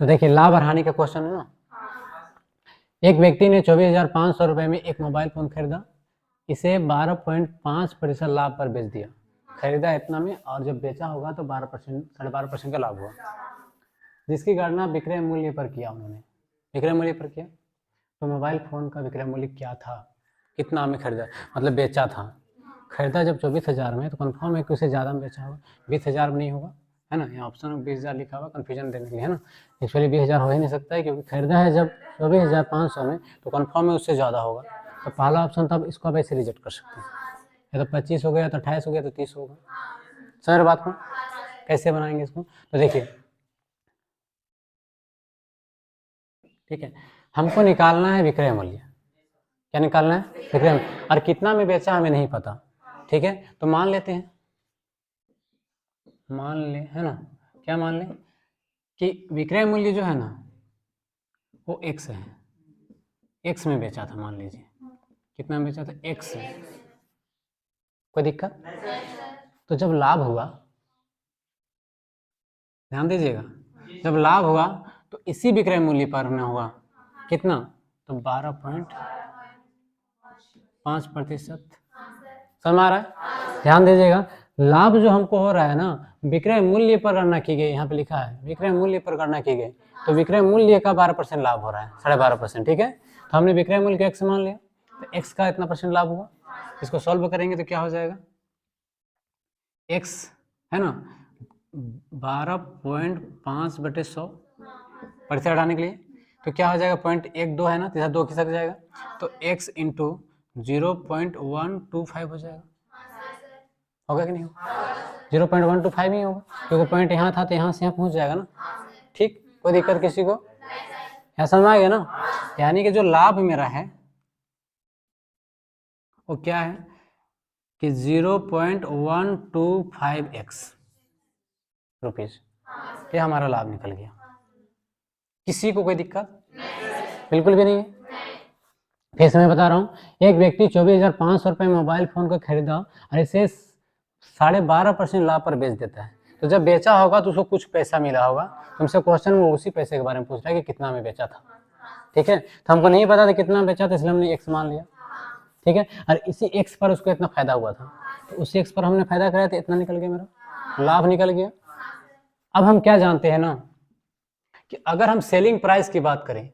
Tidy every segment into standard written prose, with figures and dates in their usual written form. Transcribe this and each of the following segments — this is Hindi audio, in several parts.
तो देखिए लाभ और हानि का क्वेश्चन है ना। एक व्यक्ति ने 24,500 रुपये में एक मोबाइल फोन खरीदा, इसे 12.5% लाभ पर बेच दिया। खरीदा इतना में और जब बेचा होगा तो 12%, 12.5% का लाभ हुआ, जिसकी गणना विक्रय मूल्य पर किया उन्होंने। विक्रय मूल्य पर किया तो मोबाइल फोन का विक्रय मूल्य क्या था, कितना में खरीदा, मतलब बेचा था। खरीदा जब 24,000 में तो कन्फर्म है कि उसे ज़्यादा में बेचा होगा। 20,000 में नहीं होगा, है ना, यहाँ ऑप्शन में 20,000 लिखा हुआ कन्फ्यूजन देने के लिए, है ना। एक्चुअली 20,000 हो ही नहीं सकता है, क्योंकि खरीदा है जब 24,500 में तो कन्फर्म है उससे ज़्यादा होगा। तो पहला ऑप्शन था, इसको आप ऐसे रिजेक्ट कर सकते हैं, या तो 25 हो गया, तो 28 हो गया, तो 30 होगा। सर बात को कैसे बनाएंगे इसको, तो देखिए ठीक है, हमको निकालना है विक्रय मूल्य। क्या निकालना है? विक्रय मूल्य। और कितना में बेचा हमें नहीं पता, ठीक है। तो मान लेते हैं, मान ले, है ना, क्या मान ले कि विक्रय मूल्य जो है ना वो x है, x में बेचा था, मान लीजिए कितना में बेचा था, x में। कोई दिक्कत? तो जब लाभ हुआ, ध्यान दीजिएगा, जब लाभ हुआ तो इसी विक्रय मूल्य पर न हुआ कितना, तो 12.5%। समझ आ रहा है? ध्यान दीजिएगा, लाभ जो हमको हो रहा है ना विक्रय मूल्य पर गणना की गई, यहाँ पे लिखा है विक्रय मूल्य पर गणना की गई, तो विक्रय मूल्य का 12% लाभ हो रहा है, 12.5%, ठीक है। तो हमने विक्रय मूल्य का x मान लिया, तो x का इतना % लाभ हुआ। इसको सॉल्व करेंगे तो क्या हो जाएगा, x है ना 12.5/100 परिचय हटाने के लिए, तो क्या हो जाएगा 0.12 है ना, तीसरा 2 खिसक जाएगा, तो x इंटू 0.125 हो जाएगा। होगा कि नहीं होगा? 0.125 ही होगा, क्योंकि पॉइंट यहाँ था तो यहाँ से यहाँ पहुँच जाएगा ना। ठीक, कोई दिक्कत किसी को? यहाँ समझ आ गया ना। यानी कि जो लाभ मेरा है वो क्या है कि 0.125x रुपीज, ये हमारा लाभ निकल गया। किसी को कोई दिक्कत? बिल्कुल भी नहीं है। फिर से मैं बता रहा हूँ, एक व्यक्ति 24,500 रुपये मोबाइल फोन को खरीदा और इसे 12.5% लाभ पर बेच देता है। तो जब बेचा होगा तो उसको कुछ पैसा मिला होगा, तुमसे क्वेश्चन वो उसी पैसे के बारे में पूछ रहा है कि कितना में बेचा था, ठीक है। तो हमको नहीं पता था कितना बेचा था, इसलिए हमने x मान लिया, ठीक है। और इसी x पर उसको इतना फायदा हुआ था, तो उसी x पर हमने फायदा कराया तो इतना निकल गया, मेरा लाभ निकल गया। अब हम क्या जानते हैं ना कि अगर हम सेलिंग प्राइस की बात करें,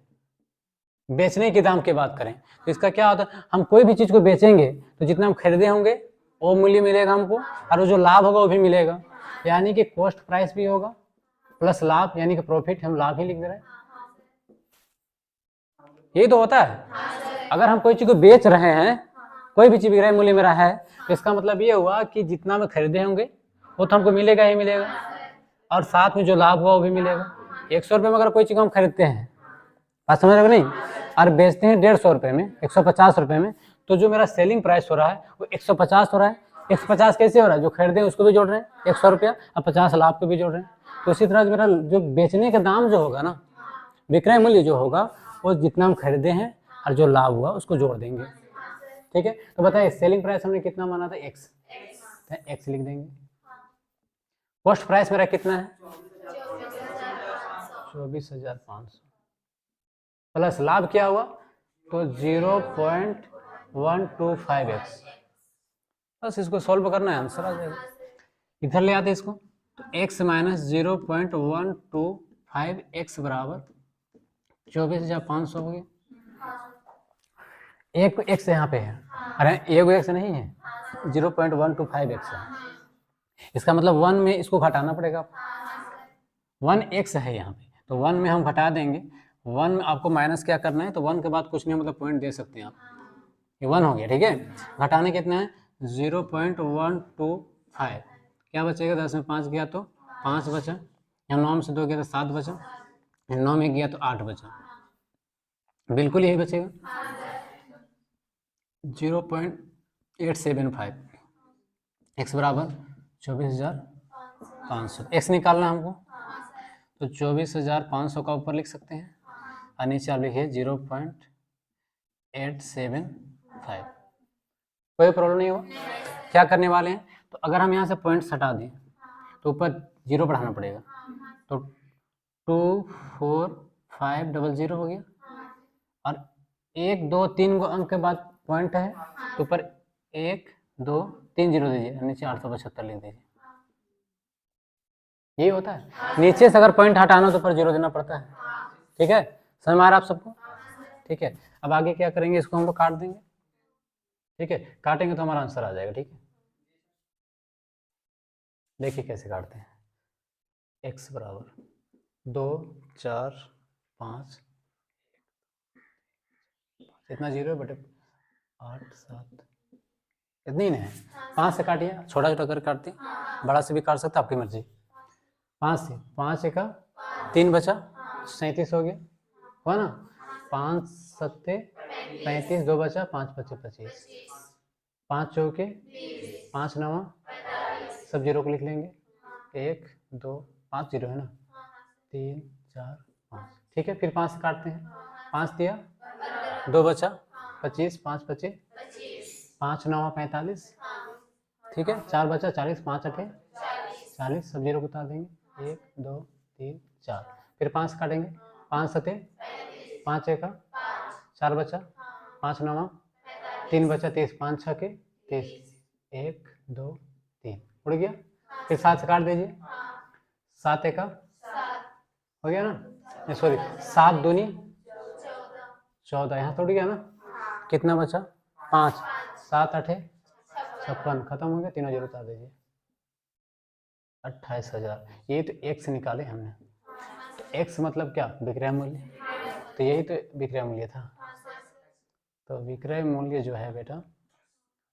बेचने के दाम की बात करें, तो इसका क्या होता है, हम कोई भी चीज को बेचेंगे तो जितना हम खरीदे होंगे वो मूल्य मिलेगा हमको, और वो जो लाभ होगा वो भी मिलेगा। यानी कि कॉस्ट प्राइस भी होगा प्लस लाभ, यानी कि प्रॉफिट, हम लाभ ही लिख दे रहे हैं। यही तो होता है। अगर हम कोई चीज को बेच रहे हैं, कोई भी चीज विक्रय मूल्य मेरा है, तो इसका मतलब ये हुआ कि जितना में खरीदे होंगे वो तो हमको मिलेगा ही मिलेगा, और साथ में जो लाभ हुआ वो भी मिलेगा। 100 रुपये में अगर कोई चीज हम खरीदते हैं, बात समझ रहे हो नहीं, और बेचते हैं 150 रुपये में, 150 रुपये में, तो जो मेरा सेलिंग प्राइस हो रहा है वो 150 हो रहा है। 150 कैसे हो रहा है, जो खरीदे उसको भी जोड़ रहे हैं 100 रुपया, और 50 लाभ को भी जोड़ रहे हैं। तो इसी तरह मेरा जो बेचने का दाम जो होगा ना, विक्रय मूल्य जो होगा, वो जितना हम खरीदे हैं और जो लाभ हुआ उसको जोड़ देंगे, ठीक है। तो बताइए सेलिंग प्राइस हमने कितना माना था, x, तो x लिख देंगे। कॉस्ट प्राइस मेरा कितना है, 24,500, प्लस लाभ क्या हुआ, तो 0.125x। बस इसको सॉल्व करना है, आंसर आ जाएगा। इधर ले आते इसको, तो x माइनस 0.125x बराबर 24,500 हो गया। एक x यहाँ पे है, अरे एक x नहीं है, 0.125x है। इसका मतलब 1 में इसको घटाना पड़ेगा, 1x है यहाँ पे, तो 1 में हम घटा देंगे। 1 में आपको माइनस क्या करना है, तो 1 के बाद कुछ नहीं, मतलब पॉइंट दे सकते हैं आप, ये 1 हो गया, ठीक है। घटाने कितना है, 0.125, क्या बचेगा, 10 में 5 गया तो 5 बचा, यहाँ 9 में से 2 गया तो 7 बचा, 9 में गया तो 8 बचा, बिल्कुल यही बचेगा 0.875। x बराबर 24,500, x निकालना हमको, तो 24,500 का ऊपर लिख सकते हैं और नीचे आप लिखिए 0.875। कोई प्रॉब्लम नहीं होगा। क्या करने वाले हैं, तो अगर हम यहाँ से पॉइंट्स हटा दें तो ऊपर 0 बढ़ाना पड़ेगा, तो 24500 हो गया, और 1 2 3 अंक के बाद पॉइंट है तो ऊपर 1 2 3 जीरो दीजिए, नीचे 875 लिख दीजिए। यही होता है, नीचे से अगर पॉइंट हटाना तो ऊपर जीरो देना पड़ता है। ठीक है, समझ में आ रहा है आप सबको? ठीक है, अब आगे क्या करेंगे, इसको हम लोग काट देंगे। ठीक है, काटेंगे तो हमारा आंसर आ जाएगा। ठीक है, देखिए कैसे काटते हैं। x बराबर 2 4 5, इतना जीरो है बटे 8 7, इतनी ही नहीं है। 5 से काटिए, छोटा छोटा कर काटते हैं, बड़ा से भी काट सकते, आपकी मर्जी। 5 से 5 एक 3 बचा, 37 हो गया, हुआ ना। 5 सत्ते 35, 2 बचा, 5 पचे 25, 5 चौके 5 नवा, सब जीरो को लिख लेंगे। 1 2 5 जीरो है ना, 3 4 5। ठीक है, फिर 5 से काटते हैं। 5 दिया, 2 बचा 25, 5 पचे 5 नवा 45। ठीक है, 4 बचा 40, 5 अठे 40, सब जीरो को उतार देंगे। 1 2 3 4, फिर 5 काटेंगे। 5 सते 5 एक 4 बचा, 5 नवा 3 बचा 30, 5 छके 30, 1 2 3 उड़ गया। फिर 7 से काट दीजिए। 7 एक हो गया ना, सॉरी 7 दूनी 14, यहाँ तो उड़ गया ना। कितना बचा 5, 7 अठे 56, खत्म हो गया, तीनों जीरो उतार दीजिए। 28,000। ये तो x निकाले हमने, तो x मतलब क्या, विक्रय मूल्य, तो यही तो विक्रय मूल्य था। तो विक्रय मूल्य जो है बेटा वो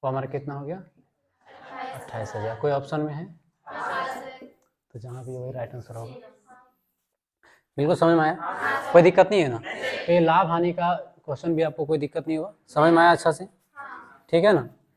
हमारा कितना हो गया, 28,000। कोई ऑप्शन में है तो जहाँ भी वही राइट आंसर होगा। बिल्कुल समझ में आया, कोई दिक्कत नहीं है ना। तो ये लाभ हानि का क्वेश्चन भी आपको कोई दिक्कत नहीं होगा, समझ में आया अच्छा से? ठीक है ना।